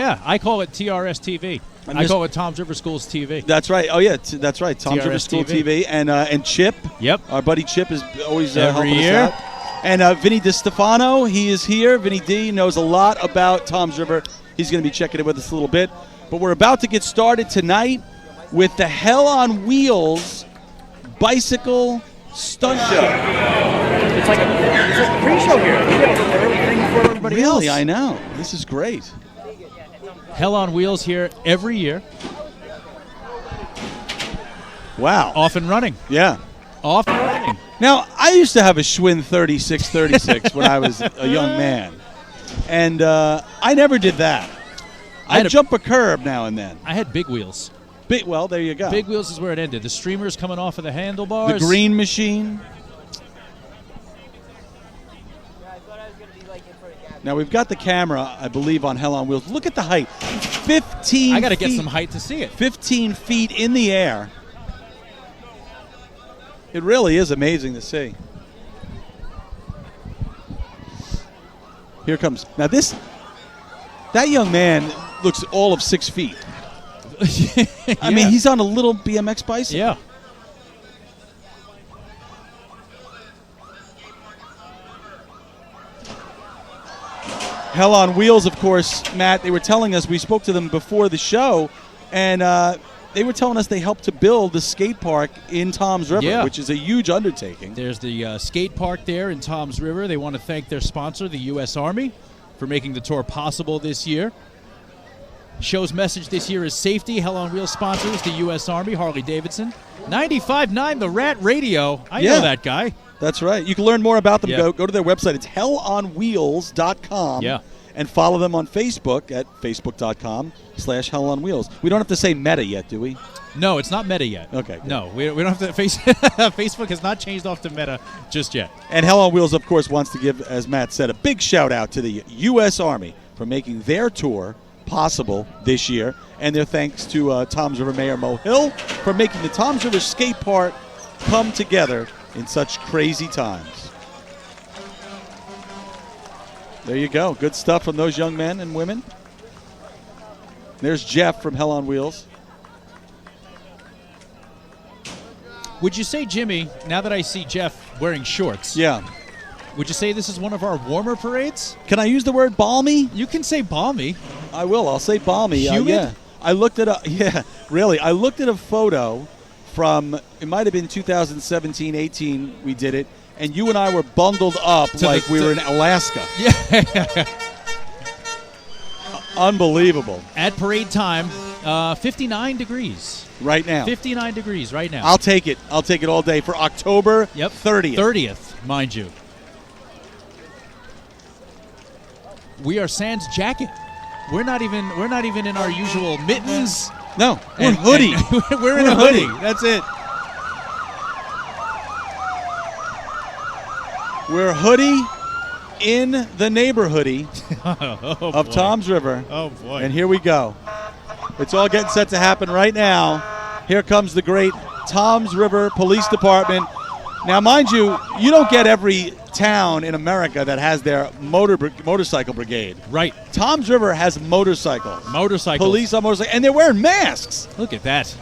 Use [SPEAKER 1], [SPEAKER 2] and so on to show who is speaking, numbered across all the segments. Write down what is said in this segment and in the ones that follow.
[SPEAKER 1] Yeah, I call it TRSTV. I call it Tom's River Schools TV.
[SPEAKER 2] That's right. Oh, yeah, that's right. Tom's River School TV. And Chip.
[SPEAKER 1] Yep.
[SPEAKER 2] Our buddy Chip is always
[SPEAKER 1] Every
[SPEAKER 2] helping
[SPEAKER 1] year.
[SPEAKER 2] us out. And Vinny DiStefano, he is here. Vinny D knows a lot about Tom's River. He's going to be checking in with us a little bit. But we're about to get started tonight with the Hell on Wheels bicycle stunt show.
[SPEAKER 3] It's like a pre-show here. We got a early thing for everybody else.
[SPEAKER 2] Really, I know. This is great.
[SPEAKER 1] Hell on Wheels here every year.
[SPEAKER 2] Wow.
[SPEAKER 1] Off and running.
[SPEAKER 2] Yeah.
[SPEAKER 1] Off and running.
[SPEAKER 2] Now, I used to have a Schwinn 3636 when I was a young man. And I never did that. I'd jump a curb now and then.
[SPEAKER 1] I had big wheels.
[SPEAKER 2] Well, there you go.
[SPEAKER 1] Big wheels is where it ended. The streamers coming off of the handlebars.
[SPEAKER 2] The green machine. Now, we've got the camera, I believe, on Hell on Wheels. Look at the height. 15
[SPEAKER 1] I got to get
[SPEAKER 2] feet-
[SPEAKER 1] some height to see it.
[SPEAKER 2] 15 feet in the air. It really is amazing to see. Here comes. Now, that young man looks all of 6 feet. I mean, he's on a little BMX bicycle.
[SPEAKER 1] Yeah.
[SPEAKER 2] Hell on Wheels, of course, Matt, they were telling us, we spoke to them before the show, and they were telling us they helped to build the skate park in Tom's River, which is a huge undertaking.
[SPEAKER 1] There's the skate park there in Tom's River. They want to thank their sponsor, the U.S. Army, for making the tour possible this year. Show's message this year is safety. Hell on Wheels sponsors the U.S. Army, Harley-Davidson. 95.9 The Rat Radio. I know that guy.
[SPEAKER 2] That's right. You can learn more about them. Go to their website. It's hellonwheels.com.
[SPEAKER 1] Yeah.
[SPEAKER 2] And follow them on Facebook at facebook.com/hellonwheels. We don't have to say Meta yet, do we?
[SPEAKER 1] No, it's not Meta yet.
[SPEAKER 2] Okay. Good.
[SPEAKER 1] No, we don't have to. Facebook has not changed off to Meta just yet.
[SPEAKER 2] And Hell on Wheels, of course, wants to give, as Matt said, a big shout out to the U.S. Army for making their tour possible this year. And their thanks to Tom's River Mayor Mo Hill for making the Tom's River skate park come together in such crazy times. There you go. Good stuff from those young men and women. There's Jeff from Hell on Wheels.
[SPEAKER 1] Would you say, Jimmy, now that I see Jeff wearing shorts, would you say this is one of our warmer parades?
[SPEAKER 2] Can I use the word balmy?
[SPEAKER 1] You can say balmy.
[SPEAKER 2] I will. I'll say balmy.
[SPEAKER 1] Humid?
[SPEAKER 2] Yeah. I looked at really. I looked at a photo from, it might have been 2017-18 we did it, and you and I were bundled up like we were in Alaska.
[SPEAKER 1] Yeah.
[SPEAKER 2] Unbelievable.
[SPEAKER 1] At parade time, 59 degrees.
[SPEAKER 2] Right now.
[SPEAKER 1] 59 degrees right now.
[SPEAKER 2] I'll take it. I'll take it all day for October 30th.
[SPEAKER 1] 30th, mind you. We are sans jacket. We're not even in our usual mittens.
[SPEAKER 2] No, we're hoodie.
[SPEAKER 1] We're in a hoodie. That's it.
[SPEAKER 2] We're hoodie in the neighborhoodie of Tom's River.
[SPEAKER 1] Oh, boy.
[SPEAKER 2] And here we go. It's all getting set to happen right now. Here comes the great Tom's River Police Department. Now, mind you, you don't get every town in America that has their motorcycle brigade.
[SPEAKER 1] Right.
[SPEAKER 2] Tom's River has motorcycles.
[SPEAKER 1] Motorcycles.
[SPEAKER 2] Police on motorcycles. And they're wearing masks.
[SPEAKER 1] Look at that.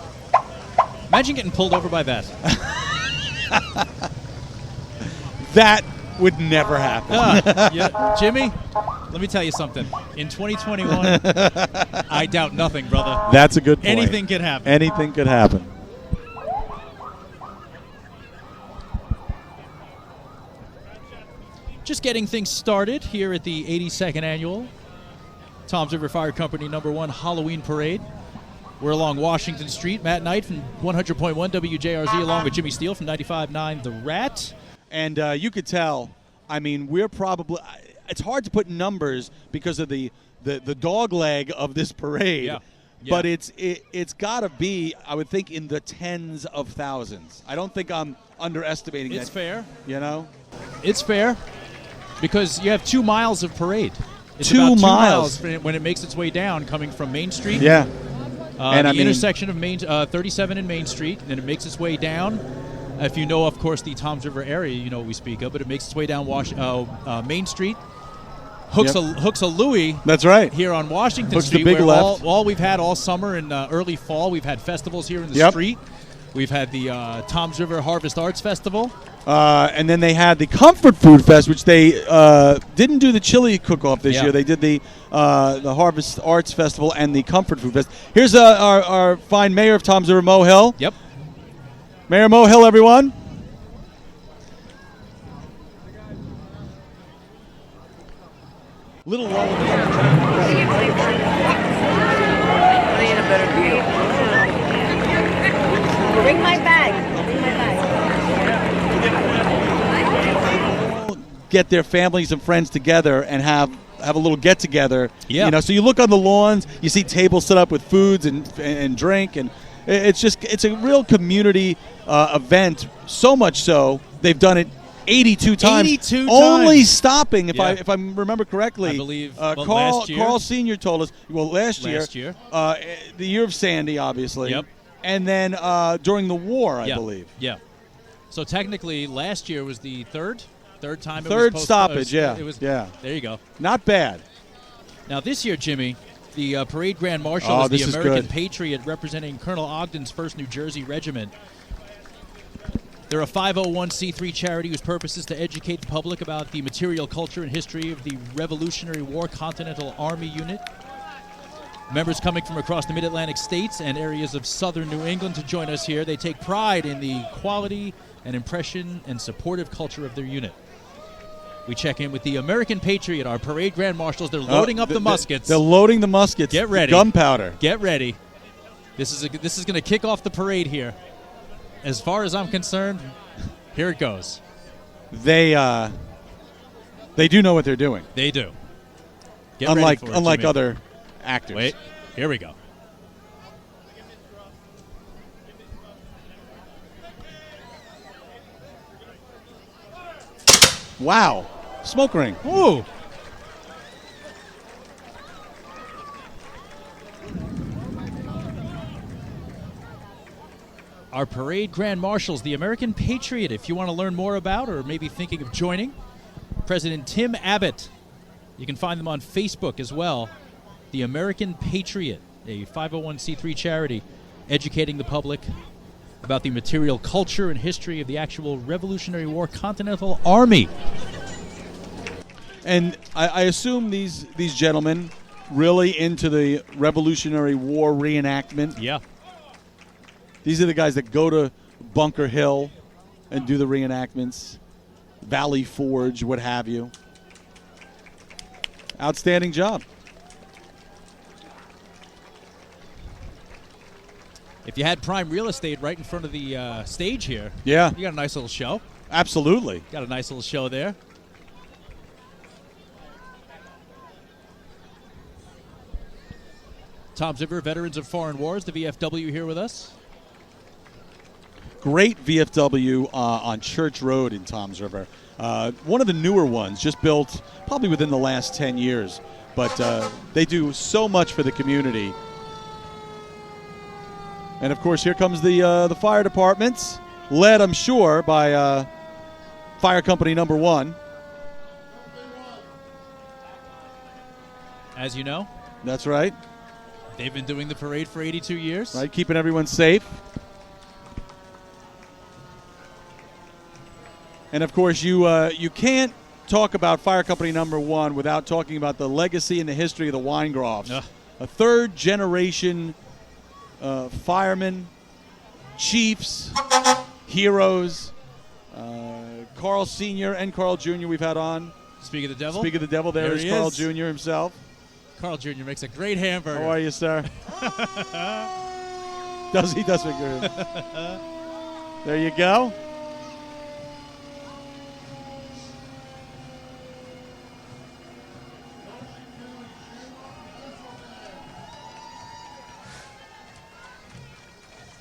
[SPEAKER 1] Imagine getting pulled over by that.
[SPEAKER 2] That would never happen.
[SPEAKER 1] Jimmy, let me tell you something. In 2021, I doubt nothing, brother.
[SPEAKER 2] That's a good point.
[SPEAKER 1] Anything could happen.
[SPEAKER 2] Anything could happen.
[SPEAKER 1] Just getting things started here at the 82nd Annual Tom's River Fire Company #1 Halloween Parade. We're along Washington Street. Matt Knight from 100.1 WJRZ along with Jimmy Steele from 95.9 The Rat.
[SPEAKER 2] And you could tell, I mean, we're probably, it's hard to put numbers because of the dog leg of this parade.
[SPEAKER 1] Yeah.
[SPEAKER 2] But it's got to be, I would think, in the tens of thousands. I don't think I'm underestimating that.
[SPEAKER 1] It's fair.
[SPEAKER 2] You know? It's fair.
[SPEAKER 1] Because you have 2 miles of parade. It's
[SPEAKER 2] 2
[SPEAKER 1] about 2
[SPEAKER 2] miles.
[SPEAKER 1] when it makes its way down, coming from Main Street.
[SPEAKER 2] Yeah.
[SPEAKER 1] And the intersection of 37 and Main Street, and it makes its way down. If you know, of course, the Tom's River area, you know what we speak of, but it makes its way down Main Street, Hooks
[SPEAKER 2] Yep.
[SPEAKER 1] a Louie.
[SPEAKER 2] That's right.
[SPEAKER 1] Here on Washington
[SPEAKER 2] Hooks the
[SPEAKER 1] Street,
[SPEAKER 2] big
[SPEAKER 1] where
[SPEAKER 2] left.
[SPEAKER 1] all we've had all summer and early fall, we've had festivals here in the
[SPEAKER 2] Yep.
[SPEAKER 1] street. We've had the Toms River Harvest Arts Festival.
[SPEAKER 2] And then they had the Comfort Food Fest, which they didn't do the chili cook-off this year. They did the Harvest Arts Festival and the Comfort Food Fest. Here's our fine mayor of Toms River, Mo Hill.
[SPEAKER 1] Yep.
[SPEAKER 2] Mayor Mo Hill, everyone. Little lull in the
[SPEAKER 3] I need a better deal.
[SPEAKER 4] Bring my bag.
[SPEAKER 2] get their families and friends together and have a little get together.
[SPEAKER 1] Yeah.
[SPEAKER 2] You know, so you look on the lawns, you see tables set up with foods and drink, and it's a real community event. So much so they've done it 82 times.
[SPEAKER 1] 82
[SPEAKER 2] only
[SPEAKER 1] times.
[SPEAKER 2] stopping, if
[SPEAKER 1] Yeah.
[SPEAKER 2] I remember correctly.
[SPEAKER 1] I believe,
[SPEAKER 2] Carl
[SPEAKER 1] last year.
[SPEAKER 2] Carl Sr. told us. Well, last year, the year of Sandy, obviously.
[SPEAKER 1] Yep.
[SPEAKER 2] And then during the war, I
[SPEAKER 1] Yeah.
[SPEAKER 2] believe.
[SPEAKER 1] Yeah. So technically, last year was the third time.
[SPEAKER 2] Third stoppage. Yeah.
[SPEAKER 1] It was.
[SPEAKER 2] Yeah.
[SPEAKER 1] There you go.
[SPEAKER 2] Not bad.
[SPEAKER 1] Now this year, Jimmy, the Parade Grand Marshal is the
[SPEAKER 2] this is
[SPEAKER 1] American
[SPEAKER 2] good.
[SPEAKER 1] Patriot representing Colonel Ogden's 1st New Jersey Regiment. They're a 501c3 charity whose purpose is to educate the public about the material culture and history of the Revolutionary War Continental Army Unit. Members coming from across the Mid-Atlantic states and areas of southern New England to join us here. They take pride in the quality and impression and supportive culture of their unit. We check in with the American Patriot, our Parade Grand Marshals. They're loading up the muskets.
[SPEAKER 2] They're loading the muskets.
[SPEAKER 1] Get ready.
[SPEAKER 2] Gunpowder.
[SPEAKER 1] Get ready. This is going to kick off the parade here. As far as I'm concerned, here it goes.
[SPEAKER 2] They do know what they're doing.
[SPEAKER 1] They do. Get ready for it,
[SPEAKER 2] unlike
[SPEAKER 1] Jimmy.
[SPEAKER 2] other actors.
[SPEAKER 1] Wait, here we go.
[SPEAKER 2] Wow. Smoke ring.
[SPEAKER 1] Ooh. Our Parade Grand Marshals, the American Patriot, if you want to learn more about or maybe thinking of joining, President Tim Abbott. You can find them on Facebook as well. The American Patriot, a 501c3 charity educating the public about the material culture and history of the actual Revolutionary War Continental Army.
[SPEAKER 2] And I assume these gentlemen really into the Revolutionary War reenactment.
[SPEAKER 1] Yeah.
[SPEAKER 2] These are the guys that go to Bunker Hill and do the reenactments, Valley Forge, what have you. Outstanding job.
[SPEAKER 1] If you had prime real estate right in front of the stage here,
[SPEAKER 2] Yeah,
[SPEAKER 1] you got a nice little show.
[SPEAKER 2] absolutely.
[SPEAKER 1] Got a nice little show there. Toms River, Veterans of Foreign Wars, the VFW here with us.
[SPEAKER 2] Great VFW on Church Road in Toms River. One of the newer ones, just built probably within the last 10 years. But they do so much for the community. And, of course, here comes the fire departments, led, I'm sure, by Fire Company Number 1.
[SPEAKER 1] As you know,
[SPEAKER 2] That's right.
[SPEAKER 1] they've been doing the parade for 82 years.
[SPEAKER 2] Right, keeping everyone safe. And, of course, you can't talk about Fire Company Number 1 without talking about the legacy and the history of the Weingrofs.
[SPEAKER 1] Ugh.
[SPEAKER 2] A third-generation firemen, chiefs, heroes. Carl Sr. and Carl Jr. we've had on.
[SPEAKER 1] Speak of the devil.
[SPEAKER 2] Speak of the devil, there
[SPEAKER 1] There
[SPEAKER 2] is
[SPEAKER 1] he
[SPEAKER 2] Carl
[SPEAKER 1] is.
[SPEAKER 2] Jr. himself.
[SPEAKER 1] Carl Jr. makes a great hamburger.
[SPEAKER 2] How are you, sir? Does make good. There you go.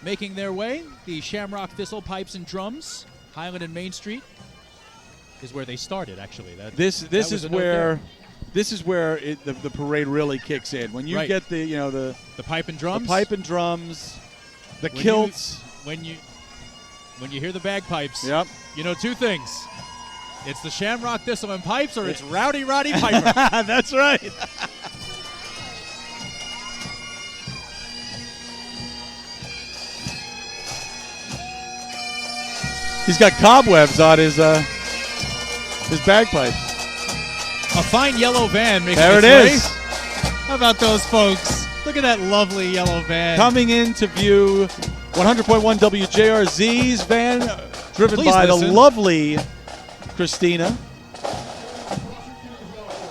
[SPEAKER 1] Making their way, the Shamrock Thistle Pipes and Drums, Highland and Main Street, is where they started. Actually,
[SPEAKER 2] This
[SPEAKER 1] was
[SPEAKER 2] is
[SPEAKER 1] a note
[SPEAKER 2] where
[SPEAKER 1] there.
[SPEAKER 2] this is where the parade really kicks in. When you
[SPEAKER 1] Right.
[SPEAKER 2] get the
[SPEAKER 1] pipe and drums.
[SPEAKER 2] the pipe and drums, the
[SPEAKER 1] When
[SPEAKER 2] kilts.
[SPEAKER 1] when you hear the bagpipes,
[SPEAKER 2] Yep.
[SPEAKER 1] you know two things: It's the Shamrock Thistleman Pipes or it's Rowdy Roddy Piper.
[SPEAKER 2] That's right. He's got cobwebs on his bagpipes.
[SPEAKER 1] A fine yellow van making
[SPEAKER 2] There
[SPEAKER 1] its
[SPEAKER 2] it
[SPEAKER 1] way.
[SPEAKER 2] is.
[SPEAKER 1] How about those folks? Look at that lovely yellow van.
[SPEAKER 2] Coming into view, 100.1 WJRZ's van, driven
[SPEAKER 1] Please
[SPEAKER 2] by
[SPEAKER 1] listen.
[SPEAKER 2] the lovely Christina.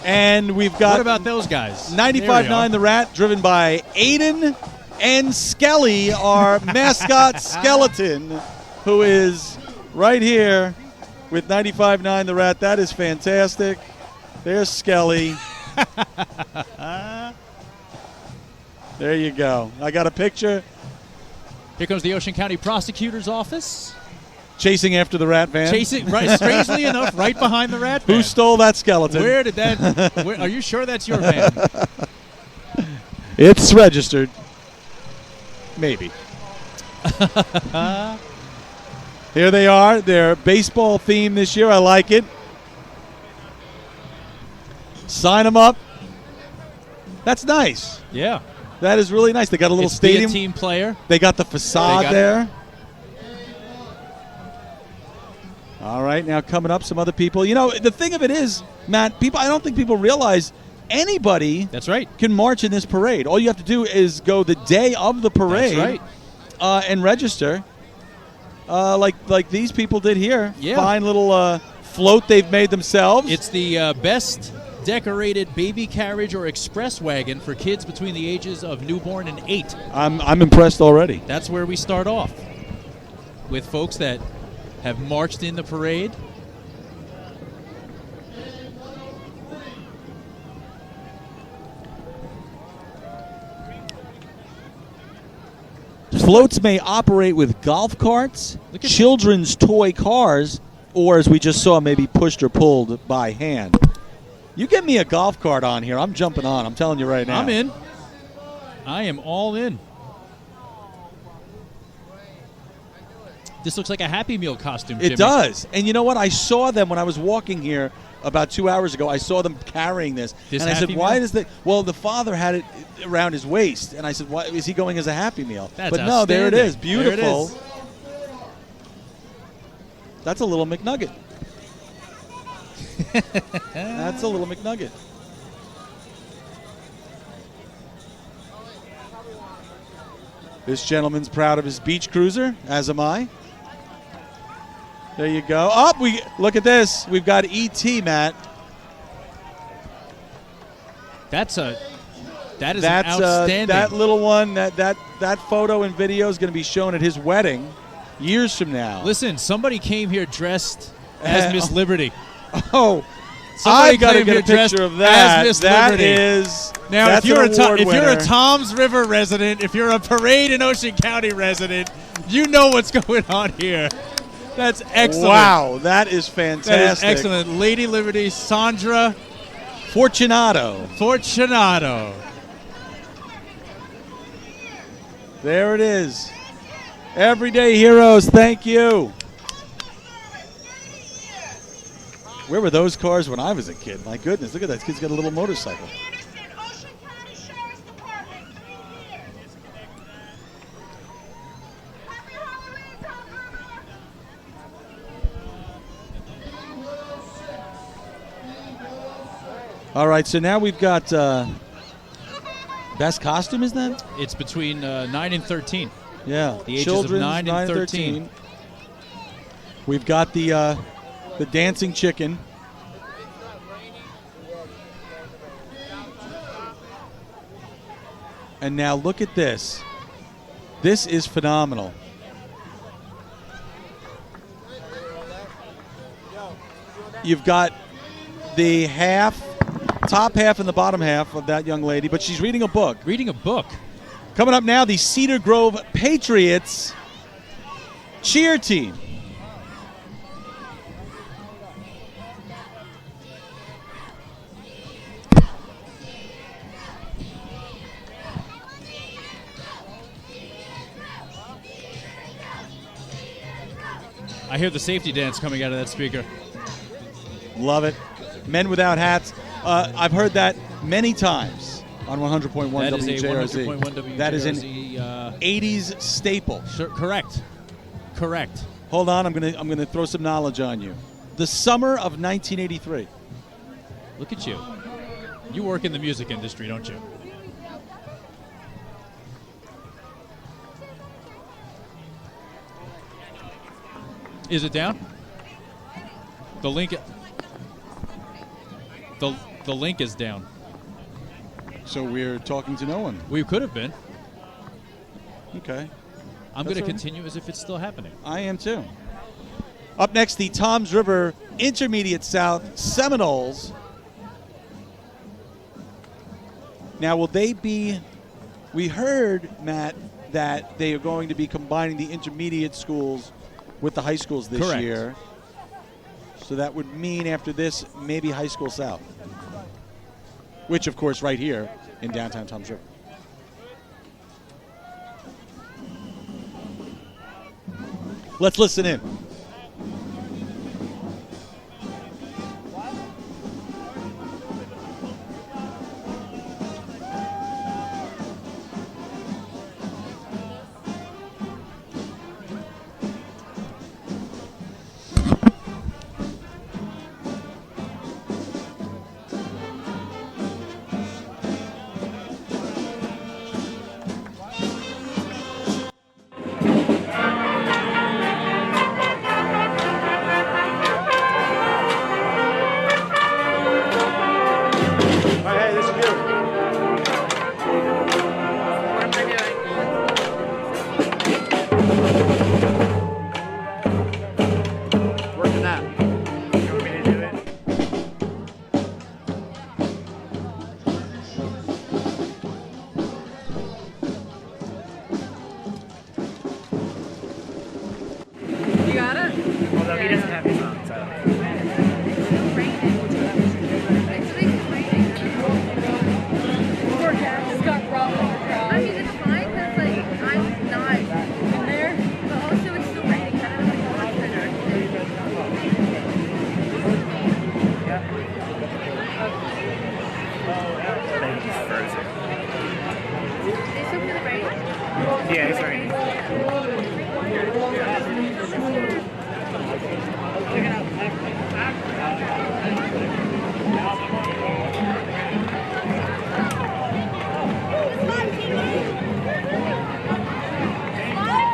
[SPEAKER 2] And we've got
[SPEAKER 1] What about those guys?
[SPEAKER 2] 95.9 The Rat, driven by Aiden and Skelly, our mascot skeleton, who is right here with 95.9 The Rat. That is fantastic. There's Skelly. There you go. I got a picture.
[SPEAKER 1] Here comes the Ocean County Prosecutor's Office.
[SPEAKER 2] Chasing after the rat van.
[SPEAKER 1] Chasing, right, strangely enough, right behind the rat van.
[SPEAKER 2] Who stole that skeleton?
[SPEAKER 1] Where did that... are you sure that's your van?
[SPEAKER 2] It's registered. Maybe. Here they are. They're baseball themed this year. I like it. Sign them up. That's nice.
[SPEAKER 1] Yeah.
[SPEAKER 2] That is really nice. They got a little
[SPEAKER 1] It's be a
[SPEAKER 2] stadium.
[SPEAKER 1] team player.
[SPEAKER 2] They got the facade
[SPEAKER 1] They got
[SPEAKER 2] there. All right, now coming up, some other people. You know, the thing of it is, Matt, I don't think people realize anybody
[SPEAKER 1] That's right.
[SPEAKER 2] can march in this parade. All you have to do is go the day of the parade
[SPEAKER 1] That's right.
[SPEAKER 2] and register, like these people did here.
[SPEAKER 1] Yeah.
[SPEAKER 2] Fine little float they've made themselves.
[SPEAKER 1] It's the best decorated baby carriage or express wagon for kids between the ages of newborn and 8.
[SPEAKER 2] I'm impressed already.
[SPEAKER 1] That's where we start off, with folks that have marched in the parade.
[SPEAKER 2] Floats may operate with golf carts,
[SPEAKER 1] Look at
[SPEAKER 2] children's toy cars, or as we just saw, maybe pushed or pulled by hand. You get me a golf cart on here, I'm jumping on. I'm telling you right now.
[SPEAKER 1] I'm in. I am all in. This looks like a Happy Meal costume, Jimmy.
[SPEAKER 2] It does. And you know what? I saw them when I was walking here about 2 hours ago. I saw them carrying this.
[SPEAKER 1] This
[SPEAKER 2] and I said,
[SPEAKER 1] Happy
[SPEAKER 2] why
[SPEAKER 1] Meal?
[SPEAKER 2] does the... Well, the father had it around his waist. And I said, why is he going as a Happy Meal?
[SPEAKER 1] That's
[SPEAKER 2] but no, there it is.
[SPEAKER 1] outstanding. There it
[SPEAKER 2] Beautiful.
[SPEAKER 1] is.
[SPEAKER 2] That's a little McNugget. That's a little McNugget. This gentleman's proud of his beach cruiser, as am I. There you go. Oh, look at this. We've got E.T., Matt.
[SPEAKER 1] That is outstanding.
[SPEAKER 2] That little one, that photo and video is going to be shown at his wedding years from now.
[SPEAKER 1] Listen, somebody came here dressed as Miss Liberty.
[SPEAKER 2] Oh,
[SPEAKER 1] Somebody
[SPEAKER 2] I got to
[SPEAKER 1] came
[SPEAKER 2] get
[SPEAKER 1] here
[SPEAKER 2] a picture
[SPEAKER 1] dressed
[SPEAKER 2] of that.
[SPEAKER 1] as Miss
[SPEAKER 2] That
[SPEAKER 1] Liberty.
[SPEAKER 2] is
[SPEAKER 1] Now,
[SPEAKER 2] that's
[SPEAKER 1] if
[SPEAKER 2] an award
[SPEAKER 1] you're a
[SPEAKER 2] winner.
[SPEAKER 1] Toms River resident, if you're a Parade in Ocean County resident, you know what's going on here. That's excellent.
[SPEAKER 2] Wow, that is fantastic.
[SPEAKER 1] That is excellent. Lady Liberty, Sandra
[SPEAKER 2] Fortunato. There it is. Everyday heroes, thank you. Where were those cars when I was a kid? My goodness, look at that. This kid's got a little motorcycle. All right, so now we've got best costume, is that?
[SPEAKER 1] It's between 9 and 13.
[SPEAKER 2] Yeah.
[SPEAKER 1] The ages
[SPEAKER 2] Children's
[SPEAKER 1] of 9 and 13.
[SPEAKER 2] We've got the dancing chicken. And now look at this. This is phenomenal. You've got the top half and the bottom half of that young lady, but she's reading a book.
[SPEAKER 1] Reading a book.
[SPEAKER 2] Coming up now, the Cedar Grove Patriots cheer team.
[SPEAKER 1] I hear the safety dance coming out of that speaker.
[SPEAKER 2] Love it. Men without hats. I've heard that many times on 100.1
[SPEAKER 1] That is a
[SPEAKER 2] WJRZ.
[SPEAKER 1] 100.1 WJRZ.
[SPEAKER 2] That is an 80s staple.
[SPEAKER 1] Sure, correct.
[SPEAKER 2] Hold on, I'm gonna throw some knowledge on you. The summer of 1983.
[SPEAKER 1] Look at you. You work in the music industry, don't you? Is it down? The link. The link is down.
[SPEAKER 2] So we're talking to no one.
[SPEAKER 1] We could have been.
[SPEAKER 2] Okay.
[SPEAKER 1] I'm going to continue as if it's still happening.
[SPEAKER 2] I am too. Up next, the Toms River Intermediate South Seminoles. Now, will they be? We heard, Matt, that they are going to be combining the intermediate schools with the high schools this
[SPEAKER 1] Correct.
[SPEAKER 2] year. So that would mean after this, maybe High School South. Which, of course, right here in downtown Toms River. Let's listen in.
[SPEAKER 4] Yeah, it's raining.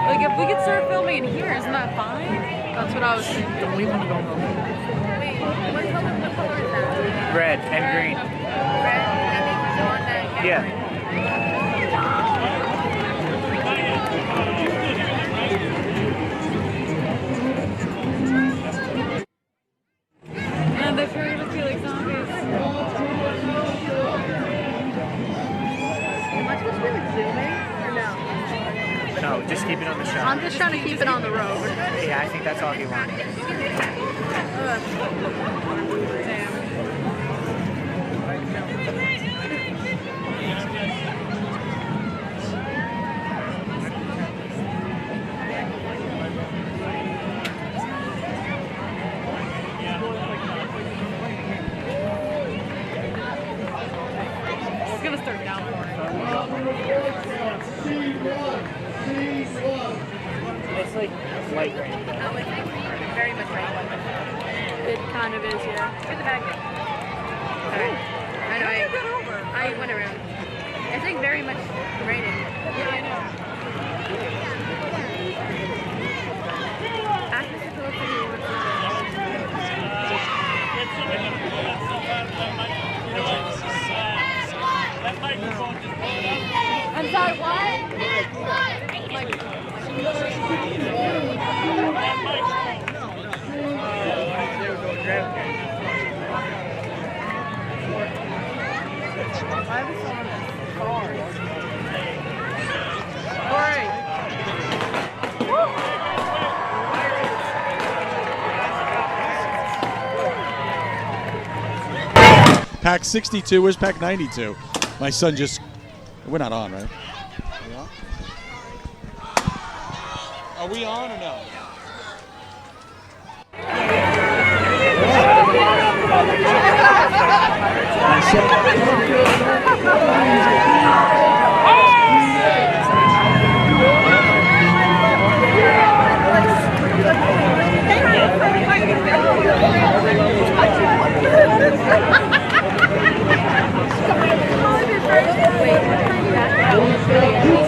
[SPEAKER 5] Like, if we could start filming in here, isn't that fine? That's what I was thinking.
[SPEAKER 4] Don't we want to go home?
[SPEAKER 5] Wait, what color is that?
[SPEAKER 4] Red and green.
[SPEAKER 5] Red? That means the one that...
[SPEAKER 4] Yeah.
[SPEAKER 5] And they feel to be like zombies. Am I supposed to be like zooming or no?
[SPEAKER 4] No, just keep it on the shot.
[SPEAKER 5] I'm just trying to keep it on the road.
[SPEAKER 4] Yeah, I think that's all he wanted.
[SPEAKER 5] Damn. It's gonna start downpouring.
[SPEAKER 4] It's like light rain.
[SPEAKER 5] Very much rain. It kind of is, yeah. Get the bag. Alright. I know, I went around. It's like very much raining. Yeah, I know. Ask Mr. Phillips if he wants to. I'm sorry,
[SPEAKER 2] Pack 62. Where's Pack 92? My son just... We're not on, right? Are we on or no?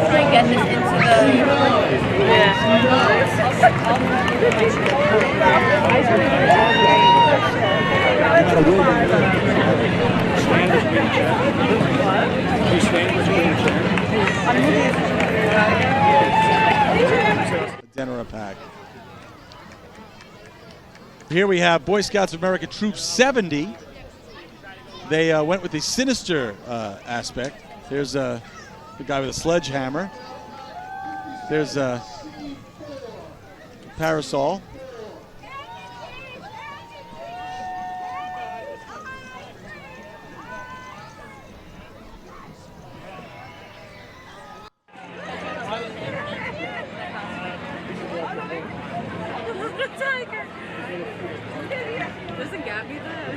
[SPEAKER 5] Try and get this into
[SPEAKER 2] Dinner pack. Here we have Boy Scouts of America Troop 70. They went with the sinister aspect. There's the guy with a sledgehammer. There's a parasol.
[SPEAKER 5] tiger. Doesn't Gabby that?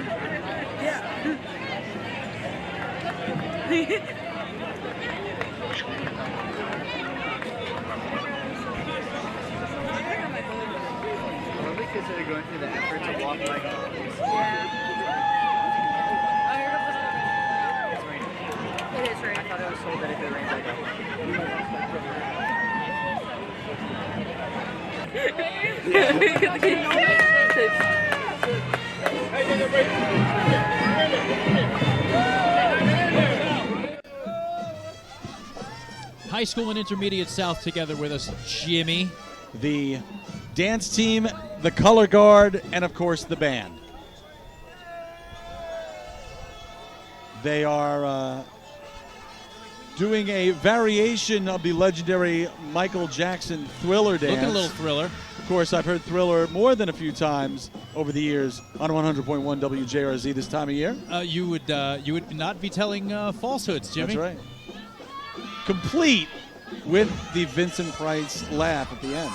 [SPEAKER 5] Yeah.
[SPEAKER 4] Because they're going through the effort to walk like this. It's raining.
[SPEAKER 5] It is raining.
[SPEAKER 4] I thought it was told that if it rains, I go.
[SPEAKER 1] High school and intermediate South together with us, Jimmy.
[SPEAKER 2] The dance team, the color guard, and of course the band. They are doing a variation of the legendary Michael Jackson Thriller dance.
[SPEAKER 1] Looking a little Thriller.
[SPEAKER 2] Of course, I've heard Thriller more than a few times over the years on 100.1 WJRZ this time of year.
[SPEAKER 1] You would not be telling falsehoods, Jimmy.
[SPEAKER 2] That's right. Complete with the Vincent Price laugh at the end.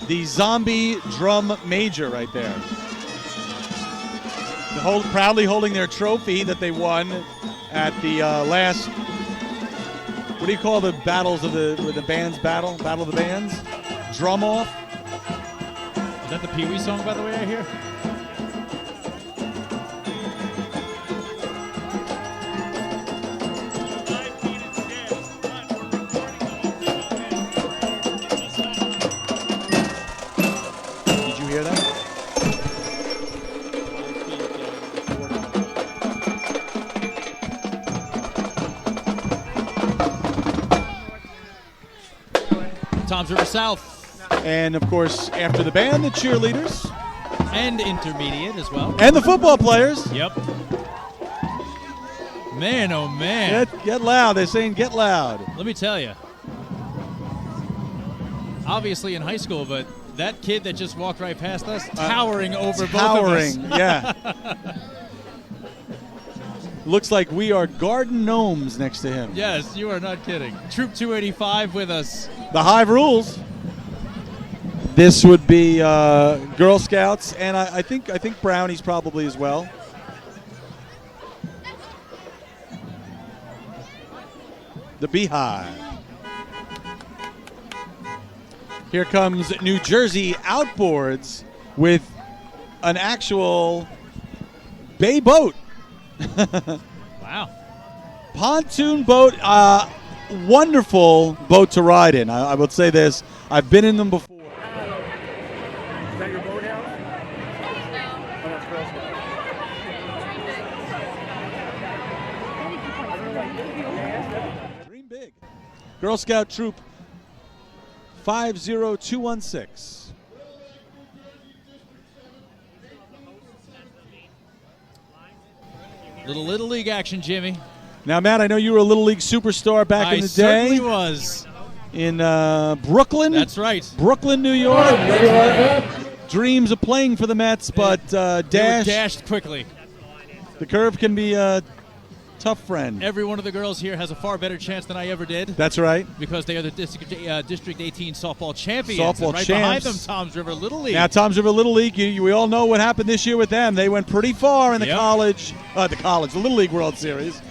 [SPEAKER 2] The zombie drum major right there. Proudly holding their trophy that they won at the last, what do you call the battles of the bands battle? Battle of the bands? Drum off?
[SPEAKER 1] Is that the Pee Wee song, by the way, I hear?
[SPEAKER 2] Did you hear that?
[SPEAKER 1] Tom's River South.
[SPEAKER 2] And, of course, after the band, the cheerleaders.
[SPEAKER 1] And intermediate as well.
[SPEAKER 2] And the football players.
[SPEAKER 1] Yep. Man, oh man.
[SPEAKER 2] Get loud. They're saying get loud.
[SPEAKER 1] Let me tell you. Obviously in high school, but that kid that just walked right past us, towering over both of us.
[SPEAKER 2] Towering, yeah. Looks like we are garden gnomes next to him.
[SPEAKER 1] Yes, you are not kidding. Troop 285 with us.
[SPEAKER 2] The Hive rules. This would be Girl Scouts, and I think Brownies probably as well. The Beehive. Here comes New Jersey Outboards with an actual bay boat.
[SPEAKER 1] Wow.
[SPEAKER 2] Pontoon boat, wonderful boat to ride in. I would say this. I've been in them before.
[SPEAKER 3] Is that your boathouse? Oh, that's Girl Scout.
[SPEAKER 2] Dream big. Girl Scout Troop 50216.
[SPEAKER 1] Little League action, Jimmy.
[SPEAKER 2] Now, Matt, I know you were a Little League superstar back in the day.
[SPEAKER 1] I certainly was.
[SPEAKER 2] In Brooklyn.
[SPEAKER 1] That's right.
[SPEAKER 2] Brooklyn, New York. Dreams of playing for the Mets, but
[SPEAKER 1] They were dashed quickly.
[SPEAKER 2] The curve can be tough friend.
[SPEAKER 1] Every one of the girls here has a far better chance than I ever did.
[SPEAKER 2] That's right.
[SPEAKER 1] Because they are the District 18 softball champions.
[SPEAKER 2] Softball
[SPEAKER 1] and right
[SPEAKER 2] champs.
[SPEAKER 1] behind them, Toms River Little League.
[SPEAKER 2] Now, Toms River Little League, we all know what happened this year with them. They went pretty far in the the Little League World Series.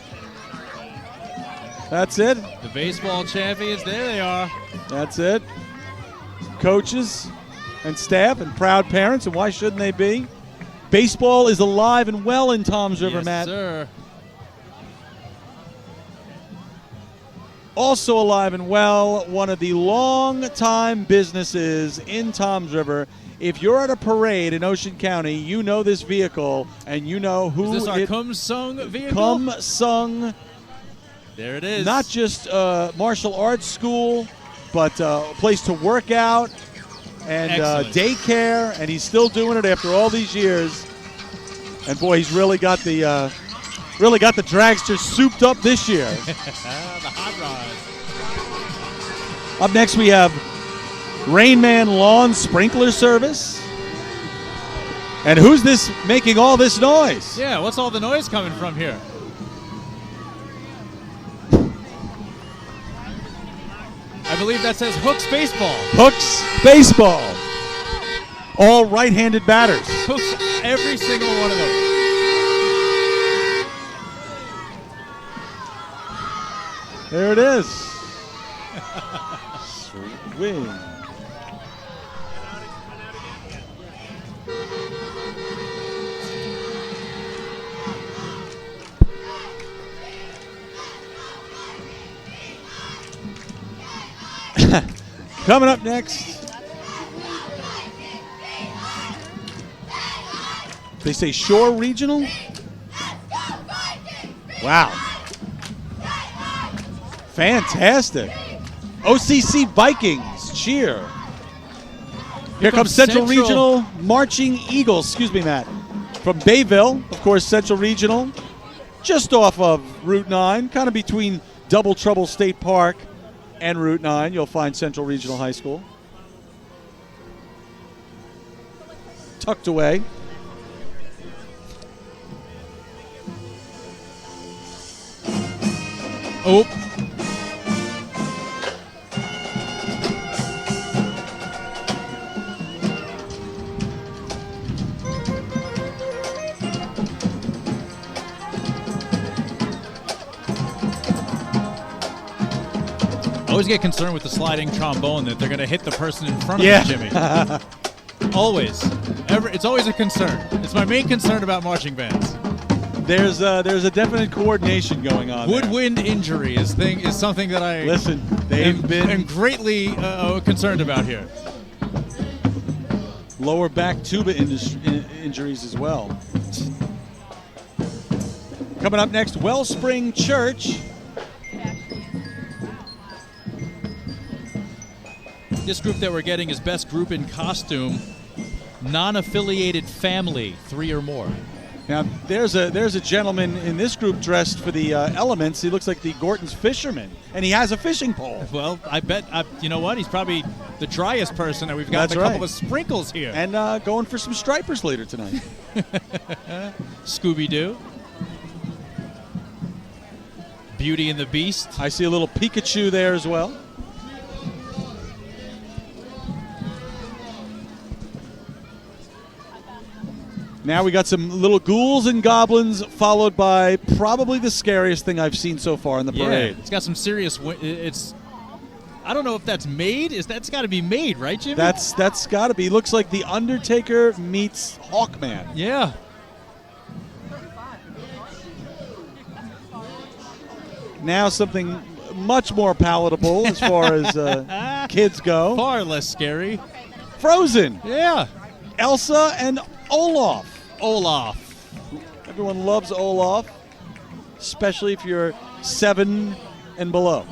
[SPEAKER 2] That's it.
[SPEAKER 1] The baseball champions, there they are.
[SPEAKER 2] That's it. Coaches and staff and proud parents, and why shouldn't they be? Baseball is alive and well in Toms River,
[SPEAKER 1] Yes,
[SPEAKER 2] Matt.
[SPEAKER 1] sir.
[SPEAKER 2] Also alive and well, one of the long-time businesses in Toms River. If you're at a parade in Ocean County, you know this vehicle, and you know who
[SPEAKER 1] Is this our Kum Sung vehicle?
[SPEAKER 2] Kum Sung.
[SPEAKER 1] There it is.
[SPEAKER 2] Not just martial arts school, but a place to work out and daycare, and he's still doing it after all these years. And boy, he's really got the dragster souped up this year.
[SPEAKER 1] the hot rod.
[SPEAKER 2] Up next, we have Rain Man Lawn Sprinkler Service. And who's this making all this noise?
[SPEAKER 1] Yeah, what's all the noise coming from here? I believe that says Hooks Baseball.
[SPEAKER 2] Hooks Baseball. All right-handed batters.
[SPEAKER 1] Hooks, every single one of them.
[SPEAKER 2] There it is. Swing. Coming up next, they say Shore Regional. Wow. Fantastic. OCC Vikings cheer. Here comes Central Regional Marching Eagles. Excuse me, Matt. From Bayville, of course, Central Regional, just off of Route 9, kind of between Double Trouble State Park and Route 9, you'll find Central Regional High School. Tucked away.
[SPEAKER 1] Oh. I always get concerned with the sliding trombone that they're going to hit the person in front of them, Jimmy. Always. It's always a concern. It's my main concern about marching bands.
[SPEAKER 2] There's a definite coordination going on.
[SPEAKER 1] Woodwind injury is something that I am greatly concerned about here.
[SPEAKER 2] Lower back tuba injuries as well. Coming up next, Wellspring Church.
[SPEAKER 1] This group that we're getting is Best Group in Costume, Non-Affiliated Family, 3 or more.
[SPEAKER 2] Now, there's a gentleman in this group dressed for the elements. He looks like the Gorton's fisherman, and he has a fishing pole.
[SPEAKER 1] Well, I bet, you know what? He's probably the driest person, and we've got a couple of sprinkles here.
[SPEAKER 2] And going for some stripers later tonight.
[SPEAKER 1] Scooby-Doo. Beauty and the Beast.
[SPEAKER 2] I see a little Pikachu there as well. Now we got some little ghouls and goblins, followed by probably the scariest thing I've seen so far in the parade.
[SPEAKER 1] Yeah, it's got some serious. I don't know if that's made. That's got to be made, right, Jimmy?
[SPEAKER 2] That's got to be. Looks like the Undertaker meets Hawkman.
[SPEAKER 1] Yeah.
[SPEAKER 2] Now something much more palatable as far as kids go.
[SPEAKER 1] Far less scary.
[SPEAKER 2] Frozen.
[SPEAKER 1] Yeah.
[SPEAKER 2] Elsa and Olaf.
[SPEAKER 1] Everyone
[SPEAKER 2] loves Olaf, especially if you're 7 and below.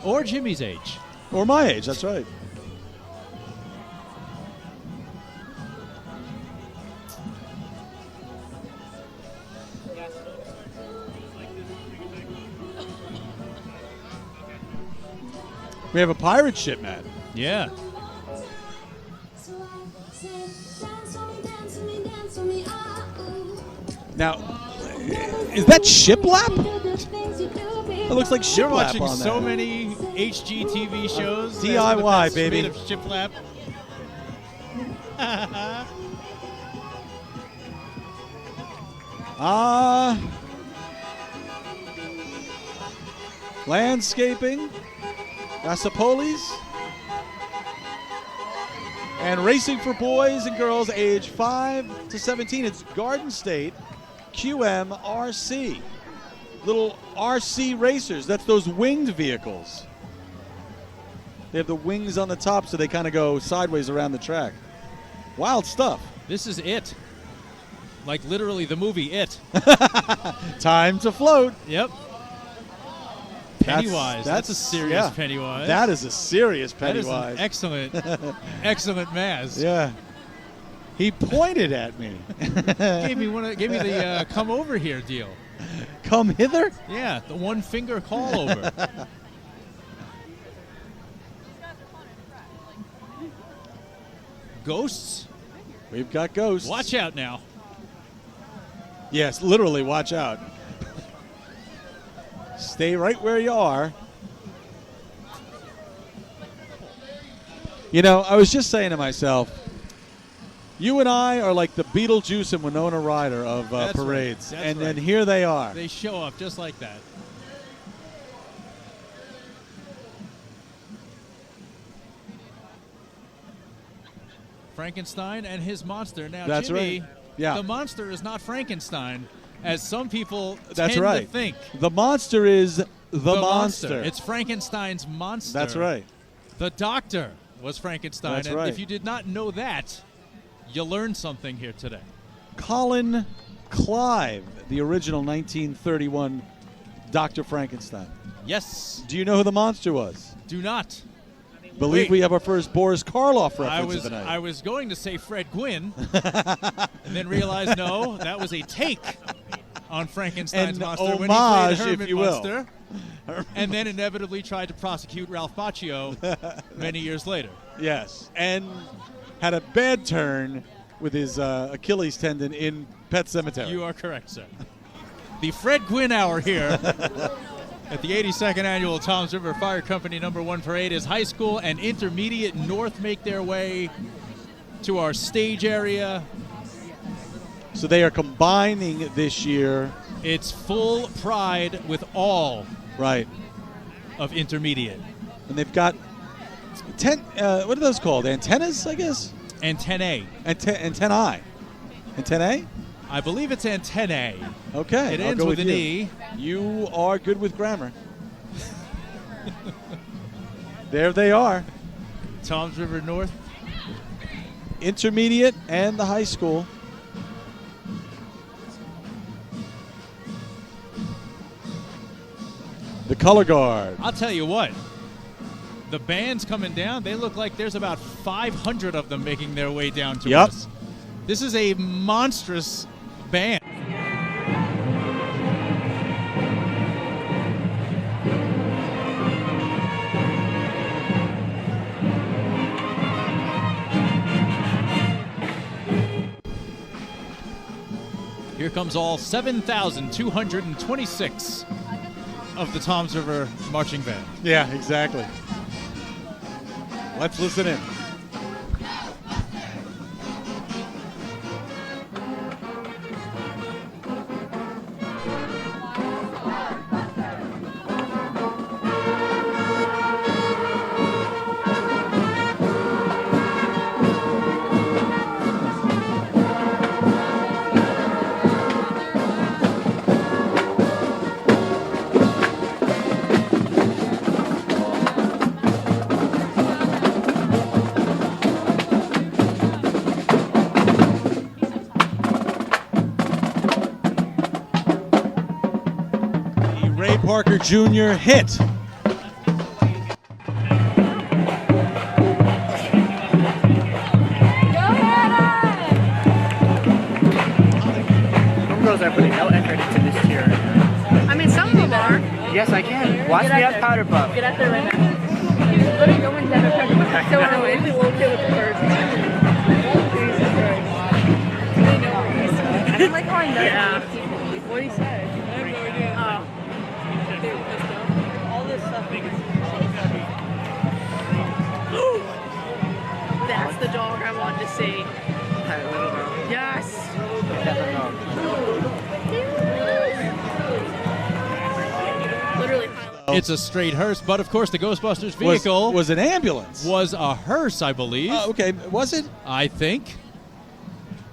[SPEAKER 1] Or Jimmy's age.
[SPEAKER 2] Or my age, that's right. We have a pirate ship, Matt.
[SPEAKER 1] Yeah.
[SPEAKER 2] Now, Is that shiplap? It looks like shiplap.
[SPEAKER 1] You're watching
[SPEAKER 2] on
[SPEAKER 1] so
[SPEAKER 2] that.
[SPEAKER 1] many HGTV shows.
[SPEAKER 2] DIY,
[SPEAKER 1] that's
[SPEAKER 2] baby.
[SPEAKER 1] made of shiplap.
[SPEAKER 2] Landscaping, Gasapolis, and racing for boys and girls age 5 to 17. It's Garden State QMRC. Little RC racers. That's those winged vehicles. They have the wings on the top so they kind of go sideways around the track. Wild stuff.
[SPEAKER 1] This is it. Like literally the movie It.
[SPEAKER 2] Time to float.
[SPEAKER 1] Yep. Pennywise. That's a serious Pennywise.
[SPEAKER 2] That is a serious
[SPEAKER 1] That is
[SPEAKER 2] Pennywise.
[SPEAKER 1] an excellent, excellent mask.
[SPEAKER 2] Yeah. He pointed at me.
[SPEAKER 1] Gave me the come over here deal.
[SPEAKER 2] Come hither?
[SPEAKER 1] Yeah, the one finger call over. Ghosts?
[SPEAKER 2] We've got ghosts.
[SPEAKER 1] Watch out now.
[SPEAKER 2] Yes, literally, watch out. Stay right where you are. You know, I was just saying to myself, you and I are like the Beetlejuice and Winona Ryder of
[SPEAKER 1] That's
[SPEAKER 2] parades.
[SPEAKER 1] right.
[SPEAKER 2] And
[SPEAKER 1] That's
[SPEAKER 2] then
[SPEAKER 1] right.
[SPEAKER 2] here they are.
[SPEAKER 1] They show up just like that. Frankenstein and his monster. Now,
[SPEAKER 2] That's
[SPEAKER 1] Jimmy,
[SPEAKER 2] right. Yeah.
[SPEAKER 1] the monster is not Frankenstein, as some people
[SPEAKER 2] That's
[SPEAKER 1] tend
[SPEAKER 2] right.
[SPEAKER 1] to think.
[SPEAKER 2] The monster is the monster.
[SPEAKER 1] It's Frankenstein's monster.
[SPEAKER 2] That's right.
[SPEAKER 1] The doctor was Frankenstein.
[SPEAKER 2] That's
[SPEAKER 1] and
[SPEAKER 2] right.
[SPEAKER 1] if you did not know that, you learned something here today.
[SPEAKER 2] Colin Clive, the original 1931 Dr. Frankenstein.
[SPEAKER 1] Yes.
[SPEAKER 2] Do you know who the monster was?
[SPEAKER 1] Do not.
[SPEAKER 2] Believe
[SPEAKER 1] Wait.
[SPEAKER 2] we have our first Boris Karloff
[SPEAKER 1] I
[SPEAKER 2] reference
[SPEAKER 1] was
[SPEAKER 2] of the night.
[SPEAKER 1] I was going to say Fred Gwynn, and then realized no, that was a take on Frankenstein's
[SPEAKER 2] An
[SPEAKER 1] monster when he
[SPEAKER 2] homage,
[SPEAKER 1] played Herman
[SPEAKER 2] if you will.
[SPEAKER 1] Munster, and then inevitably tried to prosecute Ralph Macchio many years later.
[SPEAKER 2] Yes, and had a bad turn with his Achilles tendon in Pet Sematary.
[SPEAKER 1] You are correct, sir. The Fred Gwynn Hour here at the 82nd Annual Toms River Fire Company No. 1 Parade as high school and intermediate north make their way to our stage area.
[SPEAKER 2] So they are combining this year.
[SPEAKER 1] It's full pride with all
[SPEAKER 2] Right.
[SPEAKER 1] of intermediate.
[SPEAKER 2] And they've got 10, what are those called? Antennas, I guess?
[SPEAKER 1] Antennae.
[SPEAKER 2] Antennae. Antennae?
[SPEAKER 1] I believe it's antennae.
[SPEAKER 2] Okay.
[SPEAKER 1] It
[SPEAKER 2] I'll
[SPEAKER 1] ends
[SPEAKER 2] go
[SPEAKER 1] with an
[SPEAKER 2] you.
[SPEAKER 1] E.
[SPEAKER 2] You are good with grammar. There they are.
[SPEAKER 1] Toms River North.
[SPEAKER 2] Intermediate and the high school. The color guard.
[SPEAKER 1] I'll tell you what. The bands coming down, they look like there's about 500 of them making their way down to
[SPEAKER 2] Yep.
[SPEAKER 1] us. This is a monstrous band. Here comes all 7,226 of the Toms River Marching Band.
[SPEAKER 2] Yeah, exactly. Let's listen in. Parker Jr. hit.
[SPEAKER 4] Girls are putting no effort into this cheer.
[SPEAKER 5] I mean, some of them are.
[SPEAKER 4] Yes, I can. Watch
[SPEAKER 5] Get
[SPEAKER 4] me
[SPEAKER 5] out
[SPEAKER 4] on
[SPEAKER 5] there.
[SPEAKER 4] Powder Puff.
[SPEAKER 5] Get out there right now. Literally, no one's ever heard of it. So annoying. We'll okay with the first. Jesus Christ. I don't like how I know. Yeah. 47. see.
[SPEAKER 4] I don't know.
[SPEAKER 5] Yes.
[SPEAKER 4] I don't know.
[SPEAKER 5] Literally.
[SPEAKER 1] It's a straight hearse, but of course the Ghostbusters vehicle
[SPEAKER 2] was an ambulance.
[SPEAKER 1] was a hearse, I believe.
[SPEAKER 2] Okay, was it?
[SPEAKER 1] I think.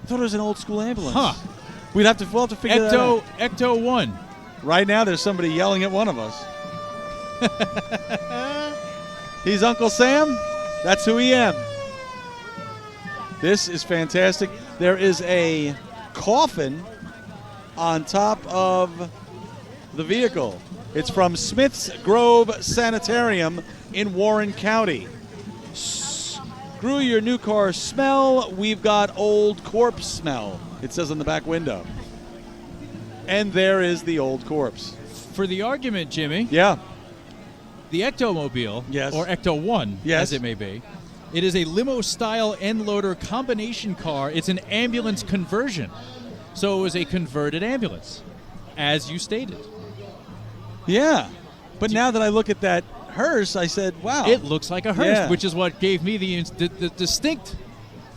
[SPEAKER 2] I thought it was an old school ambulance.
[SPEAKER 1] Huh.
[SPEAKER 2] We'll have to figure that out.
[SPEAKER 1] Ecto 1.
[SPEAKER 2] Right now, there's somebody yelling at one of us. He's Uncle Sam. That's who he am. This is fantastic. There is a coffin on top of the vehicle. It's from Smith's Grove Sanitarium in Warren County. Screw your new car smell. We've got old corpse smell. It says on the back window. And there is the old corpse.
[SPEAKER 1] For the argument, Jimmy,
[SPEAKER 2] Yeah.
[SPEAKER 1] the Ectomobile,
[SPEAKER 2] Yes.
[SPEAKER 1] or Ecto 1,
[SPEAKER 2] Yes.
[SPEAKER 1] as it may be, it is a limo-style end-loader combination car. It's an ambulance conversion. So it was a converted ambulance, as you stated.
[SPEAKER 2] Yeah. But now that I look at that hearse, I said, wow.
[SPEAKER 1] It looks like a hearse,
[SPEAKER 2] Yeah.
[SPEAKER 1] which is what gave me the distinct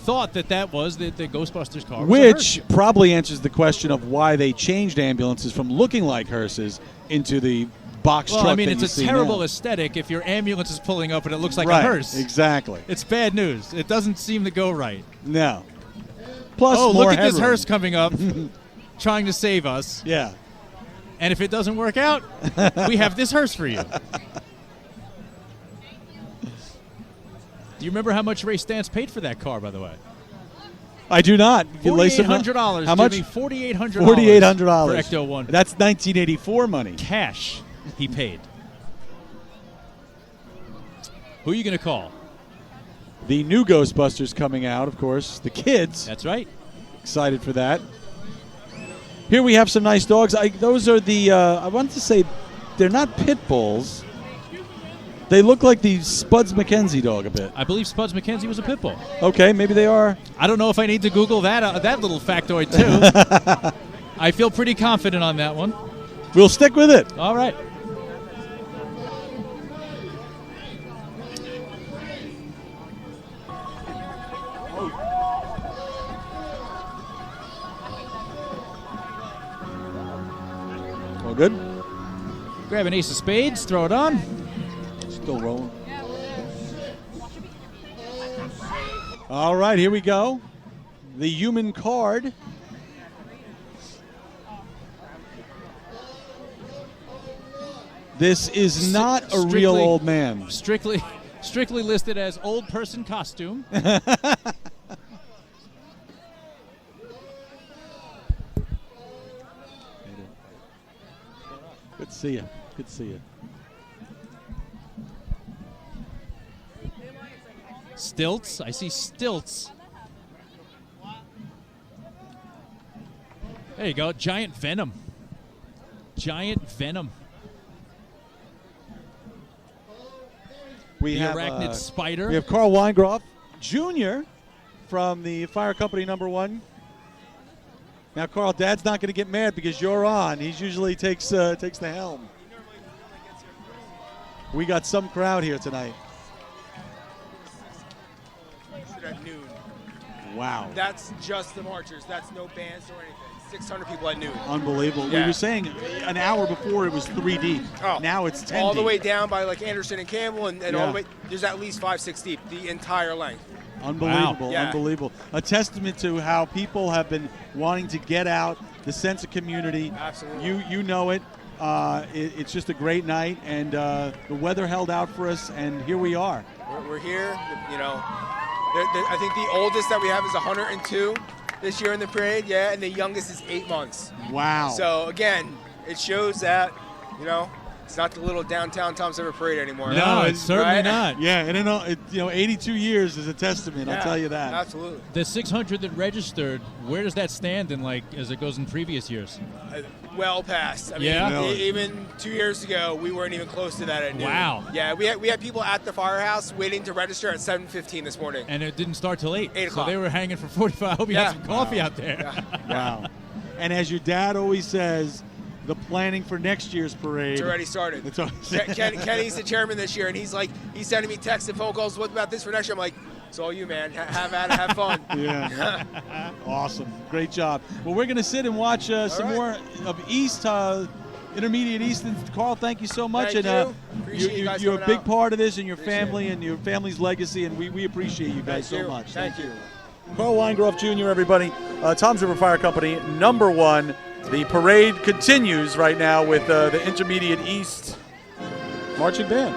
[SPEAKER 1] thought that was the Ghostbusters car. Was a
[SPEAKER 2] Which
[SPEAKER 1] hearse.
[SPEAKER 2] probably answers the question of why they changed ambulances from looking like hearses into the box
[SPEAKER 1] Well,
[SPEAKER 2] truck
[SPEAKER 1] I mean,
[SPEAKER 2] that
[SPEAKER 1] it's
[SPEAKER 2] you
[SPEAKER 1] a
[SPEAKER 2] see
[SPEAKER 1] terrible
[SPEAKER 2] now.
[SPEAKER 1] aesthetic if your ambulance is pulling up and it looks like
[SPEAKER 2] Right,
[SPEAKER 1] a hearse.
[SPEAKER 2] Exactly.
[SPEAKER 1] It's bad news. It doesn't seem to go right.
[SPEAKER 2] No. Plus,
[SPEAKER 1] Oh,
[SPEAKER 2] more
[SPEAKER 1] look at this
[SPEAKER 2] headroom.
[SPEAKER 1] hearse coming up, trying to save us.
[SPEAKER 2] Yeah.
[SPEAKER 1] And if it doesn't work out, we have this hearse for you. Do you remember how much Ray Stantz paid for that car, by the way?
[SPEAKER 2] I do not. You lay some-
[SPEAKER 1] $4,800.
[SPEAKER 2] How much?
[SPEAKER 1] Jimmy, $4,800.
[SPEAKER 2] $4,800
[SPEAKER 1] for Ecto 1.
[SPEAKER 2] That's 1984 money.
[SPEAKER 1] Cash he paid. Who are you going to call?
[SPEAKER 2] The new Ghostbusters coming out, of course. The kids.
[SPEAKER 1] That's right.
[SPEAKER 2] Excited for that. Here we have some nice dogs. Those are the, I wanted to say, they're not pit bulls. They look like the Spuds McKenzie dog a bit.
[SPEAKER 1] I believe Spuds McKenzie was a pit bull.
[SPEAKER 2] Okay, maybe they are.
[SPEAKER 1] I don't know if I need to Google that little factoid, too. I feel pretty confident on that one.
[SPEAKER 2] We'll stick with it.
[SPEAKER 1] All right.
[SPEAKER 2] All good?
[SPEAKER 1] Grab an ace of spades, throw it on.
[SPEAKER 2] Still rolling. All right, here we go. The human card. This is not a real
[SPEAKER 1] Strictly-
[SPEAKER 2] old man.
[SPEAKER 1] Strictly listed as old person costume.
[SPEAKER 2] Good to see you. Good to see you.
[SPEAKER 1] Stilts. I see stilts. There you go. Giant Venom. Giant Venom.
[SPEAKER 2] We
[SPEAKER 1] The
[SPEAKER 2] have
[SPEAKER 1] arachnid spider.
[SPEAKER 2] We have Carl Weingroff Jr. from the Fire Company #1. Now, Carl, Dad's not going to get mad because you're on. He usually takes the helm. We got some crowd here tonight.
[SPEAKER 3] At noon.
[SPEAKER 2] Wow.
[SPEAKER 3] That's just the marchers. That's no bands or anything. 600 people at noon.
[SPEAKER 2] Unbelievable. We
[SPEAKER 3] Yeah.
[SPEAKER 2] were saying an hour before it was 3 deep.
[SPEAKER 3] Oh.
[SPEAKER 2] Now it's 10
[SPEAKER 3] All the
[SPEAKER 2] deep.
[SPEAKER 3] way down by like Anderson and Campbell, and all
[SPEAKER 2] Yeah.
[SPEAKER 3] the way. There's at least 5-6 deep the entire length.
[SPEAKER 2] Unbelievable.
[SPEAKER 3] Wow. Yeah.
[SPEAKER 2] Unbelievable. A testament to how people have been wanting to get out, the sense of community.
[SPEAKER 3] Absolutely.
[SPEAKER 2] You know it. It's just a great night, and the weather held out for us, and here we are.
[SPEAKER 3] We're here. You know, I think the oldest that we have is 102 this year in the parade. Yeah, and the youngest is 8 months.
[SPEAKER 2] Wow.
[SPEAKER 3] So again, it shows that it's not the little downtown Tom's River parade anymore.
[SPEAKER 1] No, it's certainly
[SPEAKER 3] Right?
[SPEAKER 1] not.
[SPEAKER 2] Yeah, and 82 years is a testament. I'll
[SPEAKER 3] Yeah,
[SPEAKER 2] tell you that.
[SPEAKER 3] Absolutely.
[SPEAKER 1] The 600 that registered, where does that stand in as it goes in previous years?
[SPEAKER 3] Well past. I mean,
[SPEAKER 1] Yeah?
[SPEAKER 2] Really?
[SPEAKER 3] even 2 years ago, we weren't even close to that at noon.
[SPEAKER 1] Wow.
[SPEAKER 3] Yeah, we had people at the firehouse waiting to register at 7:15 this morning.
[SPEAKER 1] And it didn't start till 8.
[SPEAKER 3] 8
[SPEAKER 1] So
[SPEAKER 3] o'clock.
[SPEAKER 1] they were hanging for 45. I hope you
[SPEAKER 3] Yeah.
[SPEAKER 1] had some coffee out there.
[SPEAKER 3] Yeah.
[SPEAKER 2] Wow. And as your dad always says, the planning for next year's parade.
[SPEAKER 3] It's already started.
[SPEAKER 2] It's already-
[SPEAKER 3] Kenny's the chairman this year, and he's sending me texts and phone calls. What about this for next year? I'm like, It's all you, man. Have at it. Have fun.
[SPEAKER 2] Yeah. Awesome. Great job. Well, we're going to sit and watch some more of East, Intermediate East. And Carl, thank you so much.
[SPEAKER 3] Thank
[SPEAKER 2] and
[SPEAKER 3] you. Appreciate you guys
[SPEAKER 2] you're a
[SPEAKER 3] coming
[SPEAKER 2] big
[SPEAKER 3] out.
[SPEAKER 2] part of this and your
[SPEAKER 3] Appreciate
[SPEAKER 2] family
[SPEAKER 3] it.
[SPEAKER 2] and your family's legacy, and we appreciate you guys
[SPEAKER 3] Thank
[SPEAKER 2] so
[SPEAKER 3] you.
[SPEAKER 2] much.
[SPEAKER 3] Thank you.
[SPEAKER 2] Carl Weingroff Jr., everybody. Tom's River Fire Company, #1. The parade continues right now with the Intermediate East marching band.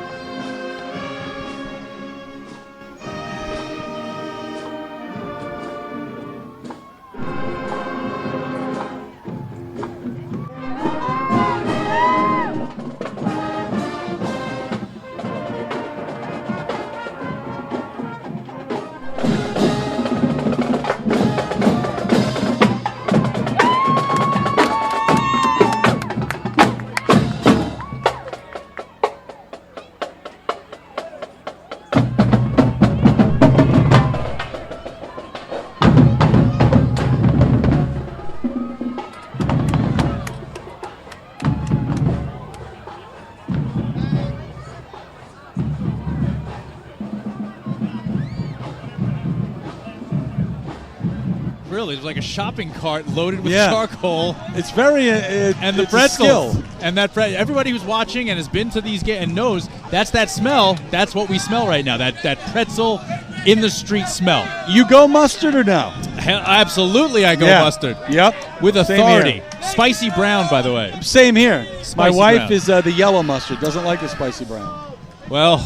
[SPEAKER 1] Really, it's like a shopping cart loaded with
[SPEAKER 2] Yeah.
[SPEAKER 1] charcoal
[SPEAKER 2] It's very
[SPEAKER 1] and the
[SPEAKER 2] it's a
[SPEAKER 1] pretzels.
[SPEAKER 2] skill.
[SPEAKER 1] And that everybody who's watching and has been to these games and knows that's that smell. That's what we smell right now. That pretzel in the street smell.
[SPEAKER 2] You go mustard or no?
[SPEAKER 1] Hell, absolutely, I go
[SPEAKER 2] Yeah.
[SPEAKER 1] mustard
[SPEAKER 2] Yep.
[SPEAKER 1] with
[SPEAKER 2] Same
[SPEAKER 1] authority.
[SPEAKER 2] here.
[SPEAKER 1] Spicy brown, by the way.
[SPEAKER 2] Same here. My
[SPEAKER 1] Spicy
[SPEAKER 2] wife
[SPEAKER 1] brown.
[SPEAKER 2] is the yellow mustard. Doesn't like the spicy brown.
[SPEAKER 1] Well,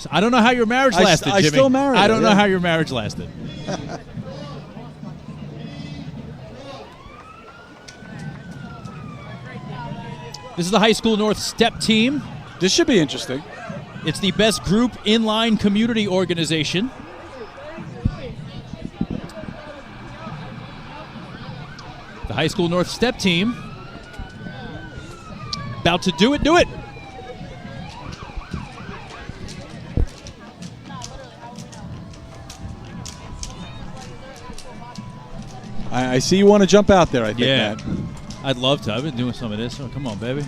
[SPEAKER 1] I don't know how your marriage
[SPEAKER 2] I
[SPEAKER 1] lasted, Jimmy.
[SPEAKER 2] still married
[SPEAKER 1] I
[SPEAKER 2] her,
[SPEAKER 1] don't know
[SPEAKER 2] yeah.
[SPEAKER 1] how your marriage lasted. This is the High School North Step Team.
[SPEAKER 2] This should be interesting.
[SPEAKER 1] It's the best group inline community organization. The High School North Step Team. About to do it, do it.
[SPEAKER 2] I see you want to jump out there, I think,
[SPEAKER 1] Yeah.
[SPEAKER 2] Matt.
[SPEAKER 1] I'd love to. I've been doing some of this. Oh, come on, baby.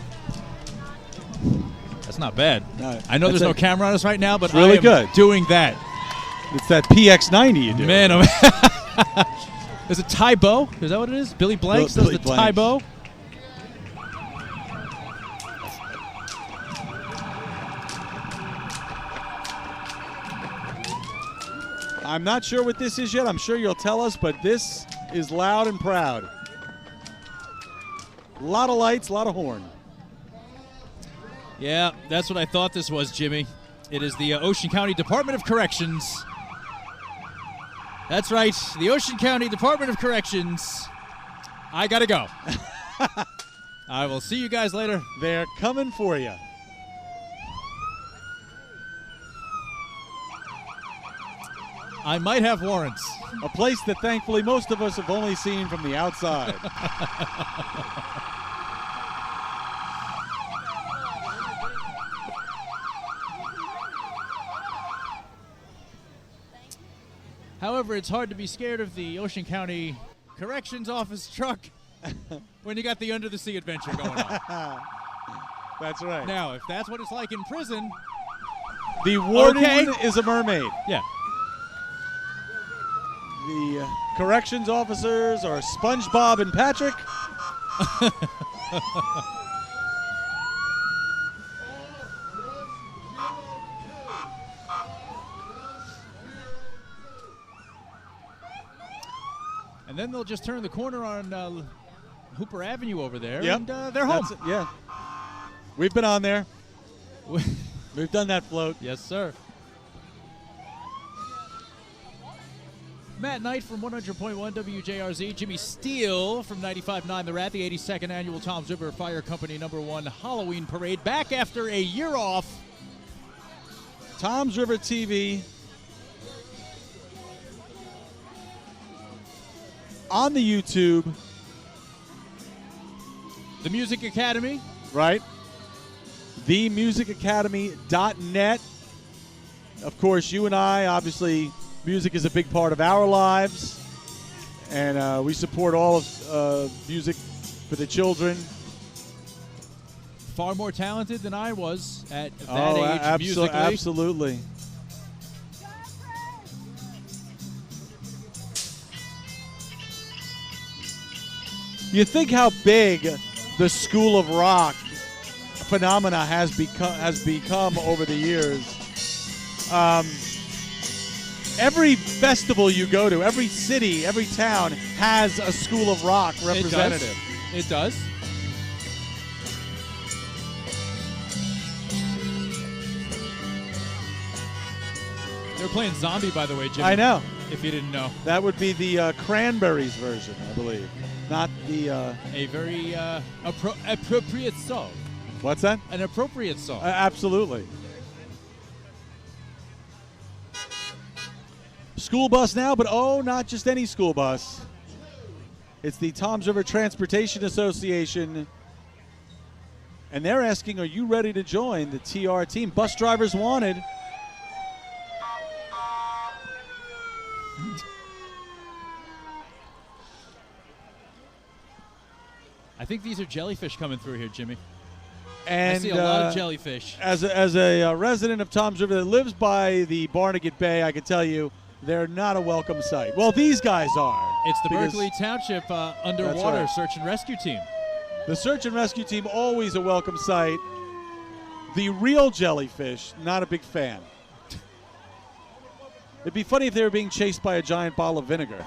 [SPEAKER 1] That's not bad.
[SPEAKER 2] No,
[SPEAKER 1] I know
[SPEAKER 2] that's
[SPEAKER 1] there's no
[SPEAKER 2] it.
[SPEAKER 1] camera on us right now, but
[SPEAKER 2] It's really
[SPEAKER 1] I am
[SPEAKER 2] good.
[SPEAKER 1] doing that.
[SPEAKER 2] It's that PX90 you do.
[SPEAKER 1] Man, is it Ty Bow? Is that what it is? Billy Blanks does
[SPEAKER 2] Billy
[SPEAKER 1] the Ty
[SPEAKER 2] Blanks.
[SPEAKER 1] Bow?
[SPEAKER 2] I'm not sure what this is yet. I'm sure you'll tell us, but this is loud and proud. A lot of lights, a lot of horn.
[SPEAKER 1] Yeah, that's what I thought this was, Jimmy. It is the Ocean County Department of Corrections. That's right, the Ocean County Department of Corrections. I gotta go. I will see you guys later.
[SPEAKER 2] They're coming for you.
[SPEAKER 1] I might have warrants.
[SPEAKER 2] A place that thankfully most of us have only seen from the outside.
[SPEAKER 1] However, it's hard to be scared of the Ocean County Corrections Office truck when you got the Under the Sea adventure going on.
[SPEAKER 2] That's right.
[SPEAKER 1] Now, if that's what it's like in prison,
[SPEAKER 2] The warden
[SPEAKER 1] Okay.
[SPEAKER 2] is a mermaid.
[SPEAKER 1] yeah.
[SPEAKER 2] The corrections officers are SpongeBob and Patrick.
[SPEAKER 1] And then they'll just turn the corner on Hooper Avenue over there,
[SPEAKER 2] Yep.
[SPEAKER 1] and they're home.
[SPEAKER 2] That's it, yeah. We've been on there. We've done that float.
[SPEAKER 1] Yes, sir. Matt Knight from 100.1 WJRZ, Jimmy Steele from 95.9 The Rat, the 82nd annual Toms River Fire Company #1 Halloween Parade, back after a year off.
[SPEAKER 2] Tom's River TV. On the YouTube,
[SPEAKER 1] The Music Academy.
[SPEAKER 2] right? TheMusicAcademy.net. Of course, you and I, obviously, music is a big part of our lives. And we support all of music for the children.
[SPEAKER 1] Far more talented than I was at that age musically.
[SPEAKER 2] Absolutely. You think how big the School of Rock phenomena has become over the years. Every festival you go to, every city, every town has a School of Rock representative.
[SPEAKER 1] It does. They're playing Zombie, by the way, Jimmy.
[SPEAKER 2] I know.
[SPEAKER 1] If you didn't know.
[SPEAKER 2] That would be the Cranberries version, I believe. Not the...
[SPEAKER 1] A very appropriate song.
[SPEAKER 2] What's that?
[SPEAKER 1] An appropriate song.
[SPEAKER 2] Absolutely. School bus now, but not just any school bus. It's the Toms River Transportation Association. And they're asking, are you ready to join the TR team? Bus drivers wanted.
[SPEAKER 1] I think these are jellyfish coming through here, Jimmy.
[SPEAKER 2] And
[SPEAKER 1] I see a lot of jellyfish.
[SPEAKER 2] As a resident of Toms River that lives by the Barnegat Bay, I can tell you they're not a welcome sight. Well, these guys are.
[SPEAKER 1] It's the Berkeley Township underwater
[SPEAKER 2] right.
[SPEAKER 1] search and rescue team.
[SPEAKER 2] The search and rescue team, always a welcome sight. The real jellyfish, not a big fan. It'd be funny if they were being chased by a giant bottle of vinegar.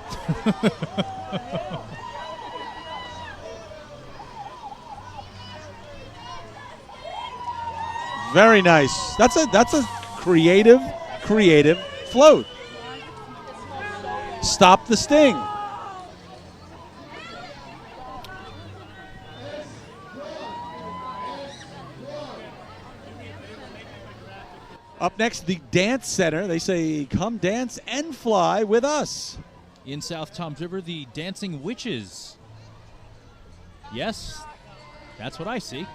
[SPEAKER 2] Very nice. That's a creative float. Stop the sting. Up next, the Dance Center. They say, come dance and fly with us.
[SPEAKER 1] In South Toms River, the Dancing Witches. Yes, that's what I see.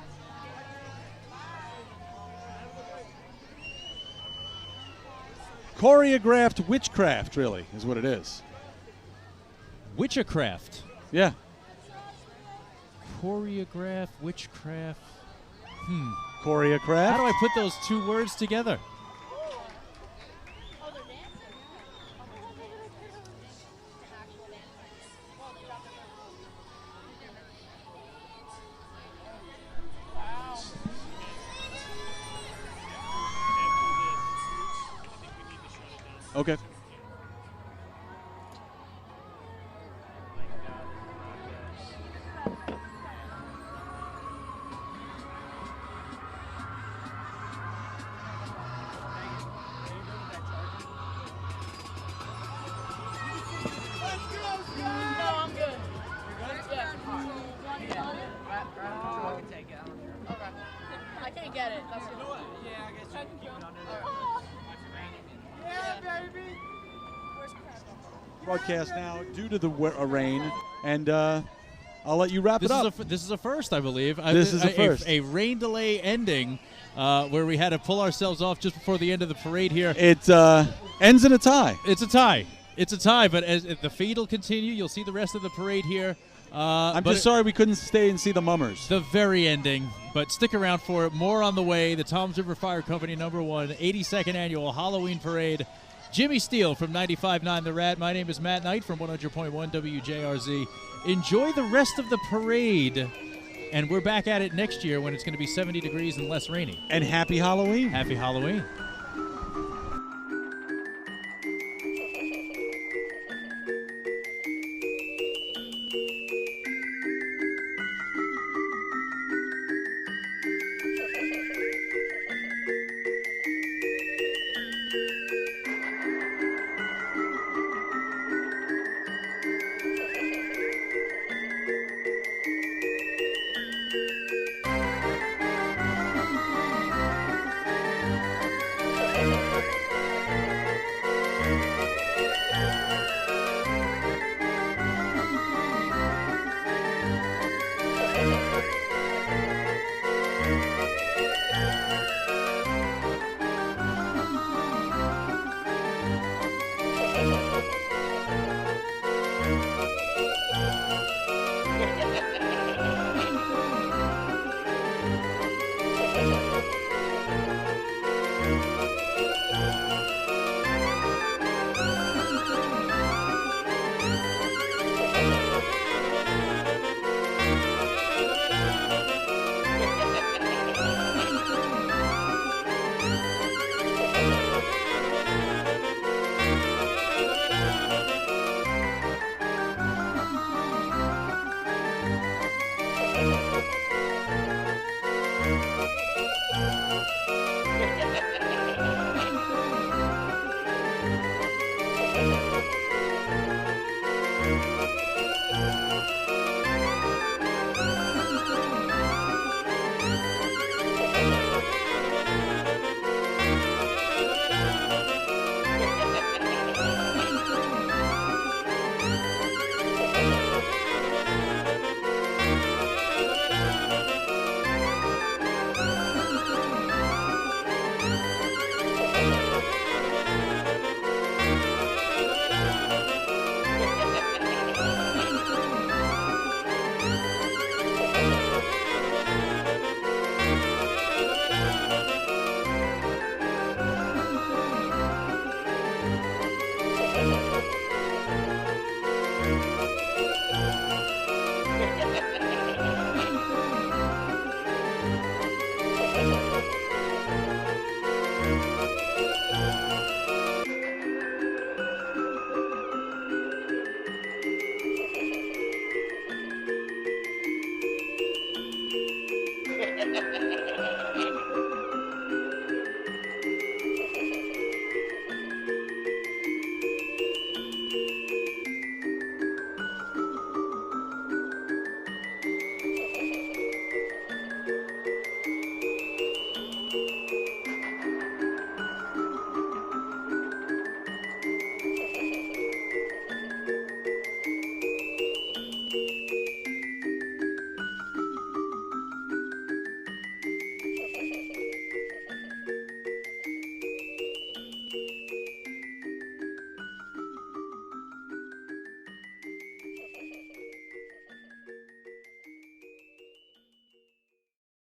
[SPEAKER 2] Choreographed witchcraft, really, is what it is.
[SPEAKER 1] Witchcraft.
[SPEAKER 2] Yeah.
[SPEAKER 1] Choreograph, witchcraft.
[SPEAKER 2] Choreographed.
[SPEAKER 1] How do I put those two words together?
[SPEAKER 2] Okay.
[SPEAKER 5] I can't get it. That's good. Yeah, I guess you can keep it under there. Yeah, baby.
[SPEAKER 2] Broadcast now due to the rain, and I'll let you wrap it up.
[SPEAKER 1] This is a first, I believe.
[SPEAKER 2] This is a first.
[SPEAKER 1] A rain delay ending where we had to pull ourselves off just before the end of the parade here.
[SPEAKER 2] It ends in a tie.
[SPEAKER 1] It's a tie. It's a tie, but as the feed will continue, you'll see the rest of the parade here.
[SPEAKER 2] I'm just sorry we couldn't stay and see the mummers.
[SPEAKER 1] The very ending, but stick around for it. More on the way. The Toms River Fire Company #1 82nd Annual Halloween Parade. Jimmy Steele from 95.9 The Rat. My name is Matt Knight from 100.1 WJRZ. Enjoy the rest of the parade, and we're back at it next year when it's going to be 70 degrees and less rainy.
[SPEAKER 2] And happy Halloween.
[SPEAKER 1] Happy Halloween.